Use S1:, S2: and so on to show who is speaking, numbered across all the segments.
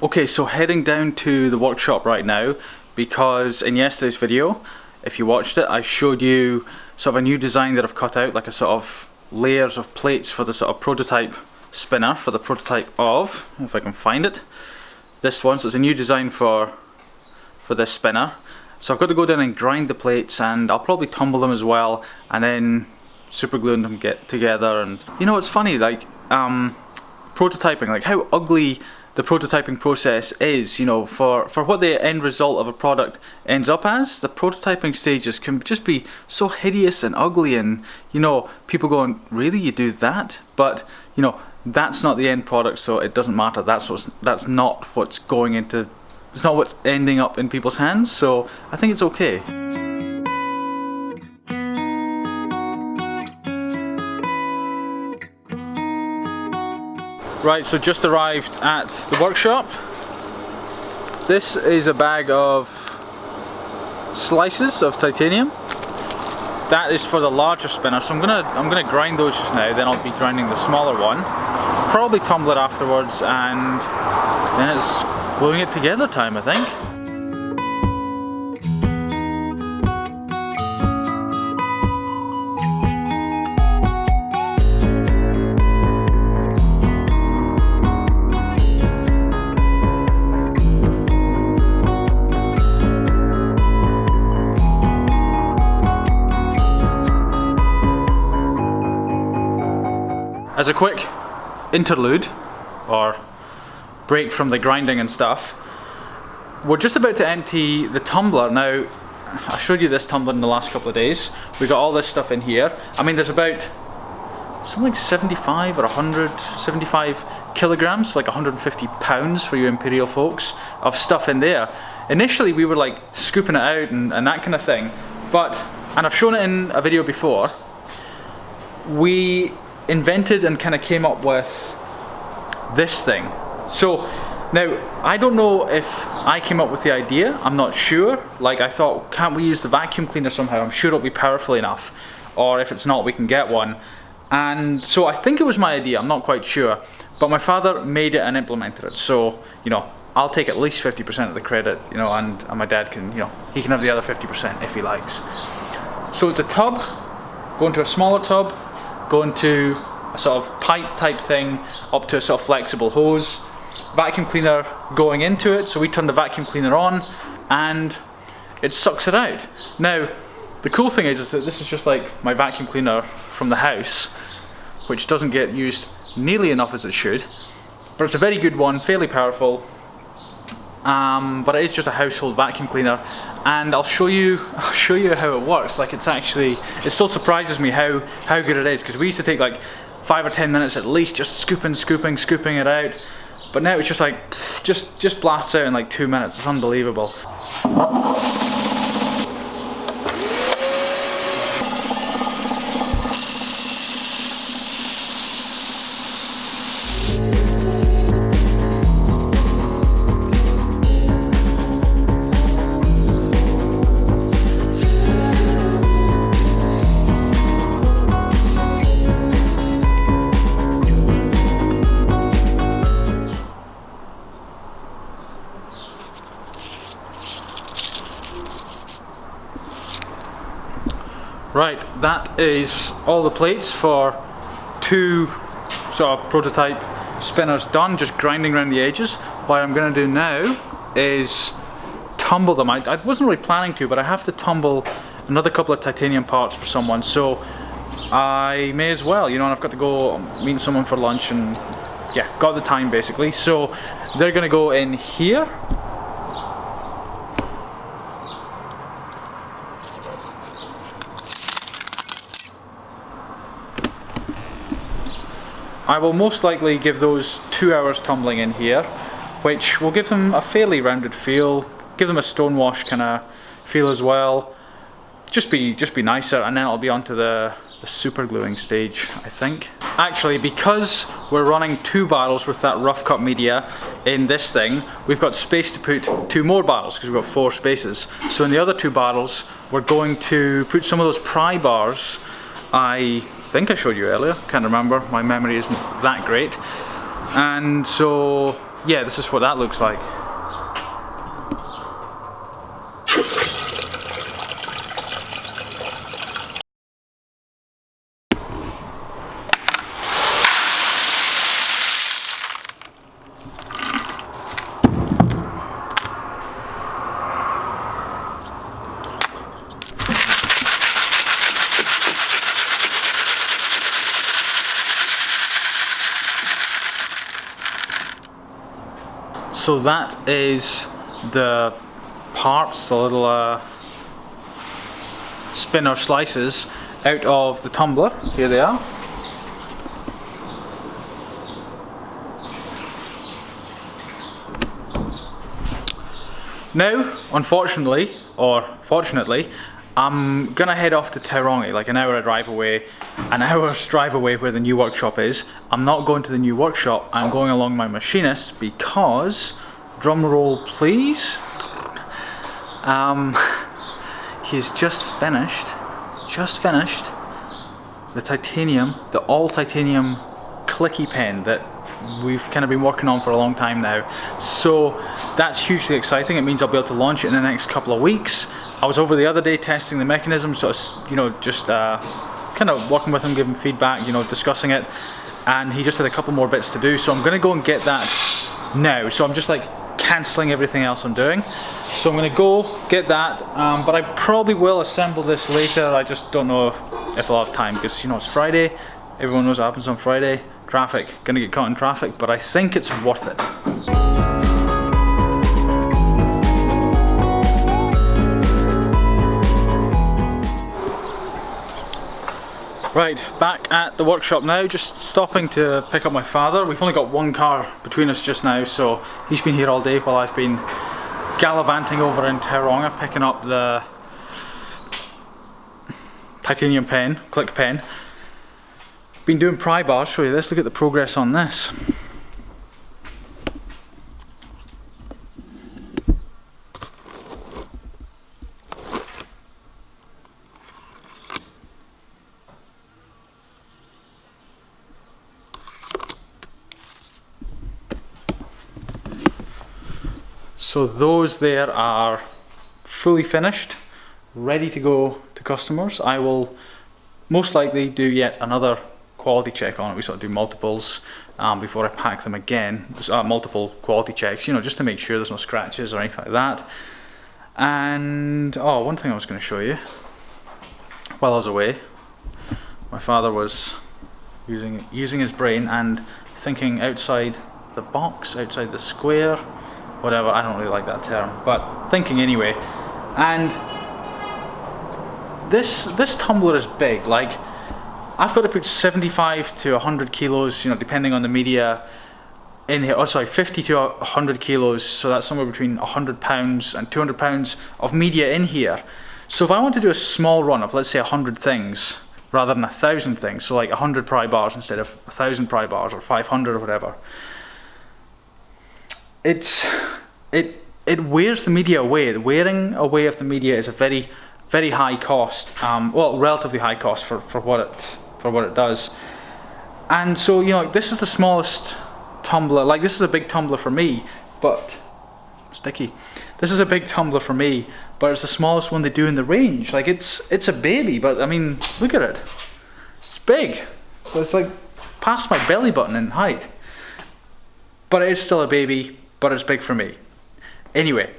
S1: Okay, so heading down to the workshop right now because in yesterday's video, if you watched it, I showed you sort of a new design that I've cut out, like a sort of layers of plates for the sort of prototype spinner, for the prototype of, if I can find it, this one. So it's a new design for this spinner. So I've got to go down and grind the plates, and I'll probably tumble them as well, and then super glue them together. And you know, it's funny, like prototyping, like how ugly the prototyping process is, you know, for what the end result of a product ends up as. The prototyping stages can just be so hideous and ugly, and you know, people going, really, you do that? But you know, that's not the end product, so it doesn't matter. That's not what's going into, it's not what's ending up in people's hands, so I think it's okay. Right, so just arrived at the workshop. This is a bag of slices of titanium. That is for the larger spinner, so I'm gonna grind those just now, then I'll be grinding the smaller one. Probably tumble it afterwards, and then it's gluing it together time, I think. As a quick interlude, or break from the grinding and stuff, we're just about to empty the tumbler. Now, I showed you this tumbler in the last couple of days. We got all this stuff in here. I mean, there's about something like 75 or 175 kilograms, like 150 pounds for you imperial folks, of stuff in there. Initially, we were like scooping it out and that kind of thing, and I've shown it in a video before, we invented and kind of came up with this thing. So now, I don't know if I came up with the idea, I'm not sure. Like, I thought, can't we use the vacuum cleaner somehow? I'm sure it'll be powerful enough, or if it's not, we can get one. And so I think it was my idea, I'm not quite sure, but my father made it and implemented it. So, you know, I'll take at least 50% of the credit, you know, and my dad can, you know, he can have the other 50% if he likes. So it's a tub, go into a smaller tub, go into a sort of pipe type thing, up to a sort of flexible hose, vacuum cleaner going into it. So we turn the vacuum cleaner on and it sucks it out. Now, the cool thing is that this is just like my vacuum cleaner from the house, which doesn't get used nearly enough as it should, but it's a very good one, fairly powerful. But it is just a household vacuum cleaner, and I'll show you how it works. Like, it still surprises me how good it is, because we used to take like 5 or 10 minutes at least just scooping it out, but now it's just like just blasts out in like 2 minutes. It's unbelievable. Right, that is all the plates for 2 sort of prototype spinners done, just grinding around the edges. What I'm going to do now is tumble them. I wasn't really planning to, but I have to tumble another couple of titanium parts for someone, so I may as well, you know, and I've got to go meet someone for lunch, and yeah, got the time basically. So they're going to go in here. I will most likely give those 2 hours tumbling in here, which will give them a fairly rounded feel, give them a stonewash kind of feel as well. Just be nicer, and then it'll be onto the super gluing stage, I think. Actually, because we're running 2 barrels with that rough cut media in this thing, we've got space to put 2 more barrels, because we've got 4 spaces. So in the other 2 barrels, we're going to put some of those pry bars I think I showed you earlier, can't remember, my memory isn't that great. And so yeah, this is what that looks like. So that is the parts, the little spinner slices out of the tumbler. Here they are. Now, unfortunately, or fortunately, I'm gonna head off to Tauranga, like an hour's drive away where the new workshop is. I'm not going to the new workshop, I'm going along my machinist because, drum roll please, he's just finished the titanium, the all titanium clicky pen that we've kind of been working on for a long time now. So that's hugely exciting. It means I'll be able to launch it in the next couple of weeks. I was over the other day testing the mechanism, so it's, you know, just kind of working with him, giving feedback, you know, discussing it, and he just had a couple more bits to do, so I'm going to go and get that now. So I'm just like cancelling everything else I'm doing, so I'm going to go get that, but I probably will assemble this later. I just don't know if I'll have time, because, you know, it's Friday, everyone knows what happens on Friday. Traffic, gonna get caught in traffic, but I think it's worth it. Right, back at the workshop now, just stopping to pick up my father. We've only got one car between us just now, so he's been here all day while I've been gallivanting over in Tauranga, picking up the titanium pen, click pen. Been doing pry bars, show you this, look at the progress on this. So those there are fully finished, ready to go to customers. I will most likely do yet another quality check on it. We sort of do multiples before I pack them again. Multiple quality checks, you know, just to make sure there's no scratches or anything like that. And oh, one thing I was going to show you while I was away, my father was using his brain and thinking outside the box, outside the square, whatever. I don't really like that term, but thinking anyway. And this tumbler is big. Like, I've got to put 75 to 100 kilos, you know, depending on the media in here. Oh, sorry, 50 to 100 kilos. So that's somewhere between 100 pounds and 200 pounds of media in here. So if I want to do a small run of, let's say, 100 things rather than 1,000 things, so like 100 pry bars instead of 1,000 pry bars or 500 or whatever, it wears the media away. The wearing away of the media is a very, very high cost. Well, relatively high cost for what it does. And so, you know, this is the smallest tumbler. Like, this is a big tumbler for me, but sticky. This is a big tumbler for me, but it's the smallest one they do in the range. Like, it's a baby, but I mean, look at it. It's big. So it's like past my belly button in height. But it is still a baby, but it's big for me. Anyway,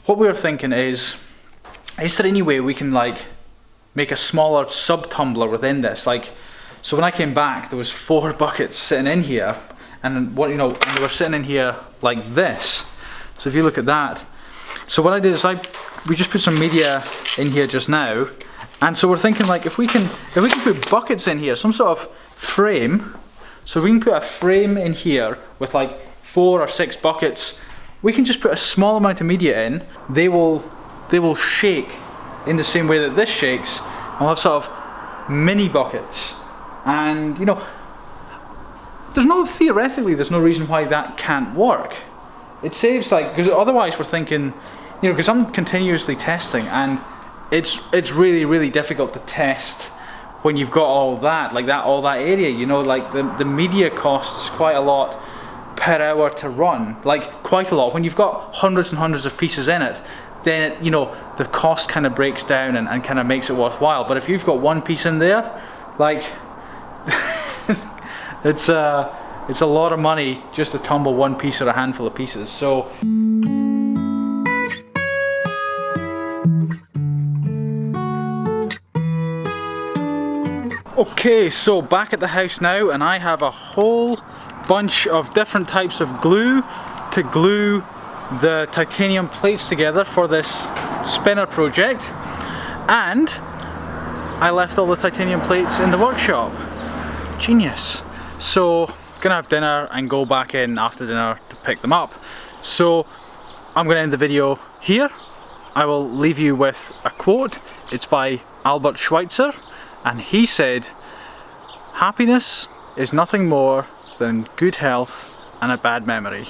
S1: what we were thinking is there any way we can like make a smaller sub tumbler within this? Like, so when I came back, there was 4 buckets sitting in here, and what, you know, and they were sitting in here like this. So if you look at that, so what I did is we just put some media in here just now, and so we're thinking, like, if we can put buckets in here, some sort of frame. So we can put a frame in here with like 4 or 6 buckets. We can just put a small amount of media in. They will shake in the same way that this shakes, and we'll have sort of mini buckets. And, you know, theoretically there's no reason why that can't work. It saves, like, because otherwise we're thinking, you know, because I'm continuously testing, and it's really, really difficult to test when you've got all that, like that, all that area, you know, like the media costs quite a lot per hour to run, like quite a lot. When you've got hundreds and hundreds of pieces in it, then you know the cost kind of breaks down and kind of makes it worthwhile. But if you've got one piece in there, like it's a lot of money just to tumble one piece or a handful of pieces. So okay, so back at the house now, and I have a whole bunch of different types of glue to glue the titanium plates together for this spinner project, and I left all the titanium plates in the workshop. Genius. So gonna have dinner and go back in after dinner to pick them up. So I'm gonna end the video here. I will leave you with a quote. It's by Albert Schweitzer, and he said, "Happiness is nothing more than good health and a bad memory."